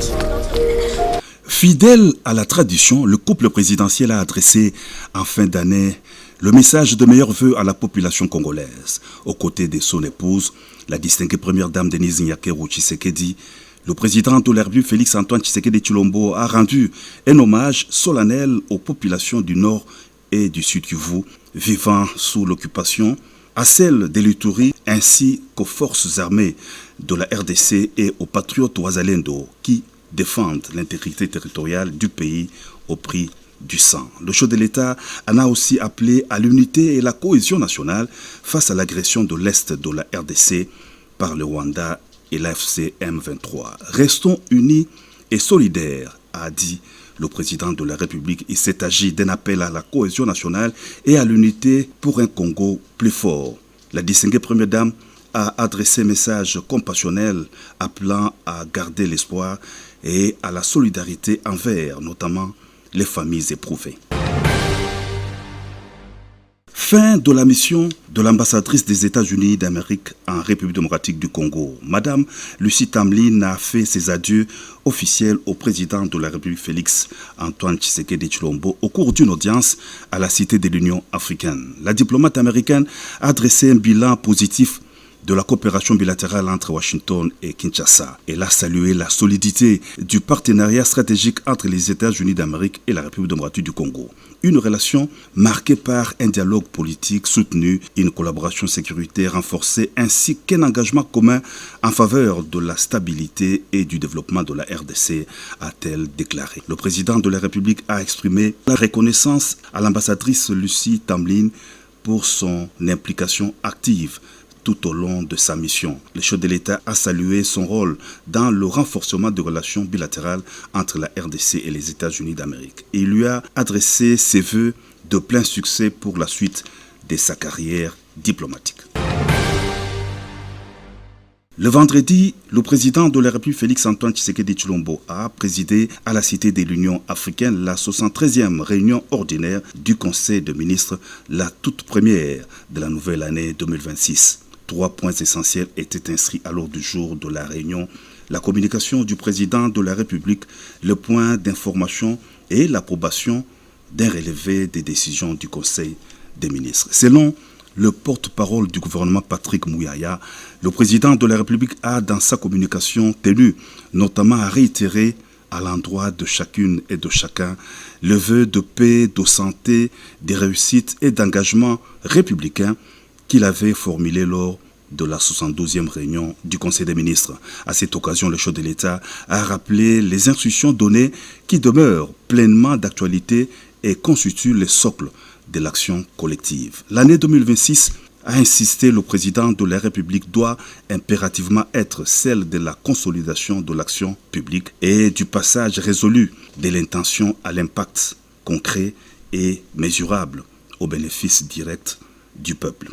suite. Fidèle à la tradition, le couple présidentiel a adressé en fin d'année le message de meilleurs vœux à la population congolaise. Aux côtés de son épouse, la distinguée première dame Denise Nyakeru Tshisekedi, le président de la République Félix Antoine Tshisekedi Tshilombo a rendu un hommage solennel aux populations du Nord et du Sud Kivu vivant sous l'occupation, à celles de l'Ituri ainsi qu'aux forces armées de la RDC et aux patriotes Ouazalendo qui défendent l'intégrité territoriale du pays au prix du sang. Le chef de l'État en a aussi appelé à l'unité et la cohésion nationale face à l'agression de l'Est de la RDC par le Rwanda et l'AFC M23. Restons unis et solidaires, a dit le président de la République. Il s'est agi d'un appel à la cohésion nationale et à l'unité pour un Congo plus fort. La distinguée première dame a adressé un message compassionnel appelant à garder l'espoir et à la solidarité envers notamment les familles éprouvées. Fin de la mission de l'ambassadrice des États-Unis d'Amérique en République démocratique du Congo. Madame Lucie Tamlin a fait ses adieux officiels au président de la République Félix Antoine Tshisekedi Tshilombo au cours d'une audience à la Cité de l'Union africaine. La diplomate américaine a dressé un bilan positif de la coopération bilatérale entre Washington et Kinshasa. Elle a salué la solidité du partenariat stratégique entre les États-Unis d'Amérique et la République démocratique du Congo. Une relation marquée par un dialogue politique soutenu, une collaboration sécuritaire renforcée ainsi qu'un engagement commun en faveur de la stabilité et du développement de la RDC, a-t-elle déclaré. Le président de la République a exprimé la reconnaissance à l'ambassadrice Lucie Tamlin pour son implication active tout au long de sa mission. Le chef de l'État a salué son rôle dans le renforcement des relations bilatérales entre la RDC et les États-Unis d'Amérique. Il lui a adressé ses vœux de plein succès pour la suite de sa carrière diplomatique. Le vendredi, le président de la République Félix Antoine Tshisekedi Tshilombo a présidé à la Cité de l'Union africaine la 73e réunion ordinaire du Conseil des ministres, la toute première de la nouvelle année 2026. 3 points essentiels étaient inscrits à l'ordre du jour de la réunion: la communication du président de la République, le point d'information et l'approbation d'un relevé des décisions du Conseil des ministres. Selon le porte-parole du gouvernement Patrick Mouyaya, le président de la République a dans sa communication tenu notamment à réitérer à l'endroit de chacune et de chacun le vœu de paix, de santé, de réussite et d'engagement républicain qu'il avait formulé lors de la 72e réunion du Conseil des ministres. À cette occasion, le chef de l'État a rappelé les instructions données qui demeurent pleinement d'actualité et constituent le socle de l'action collective. L'année 2026, a insisté le président de la République, doit impérativement être celle de la consolidation de l'action publique et du passage résolu de l'intention à l'impact concret et mesurable au bénéfice direct du peuple.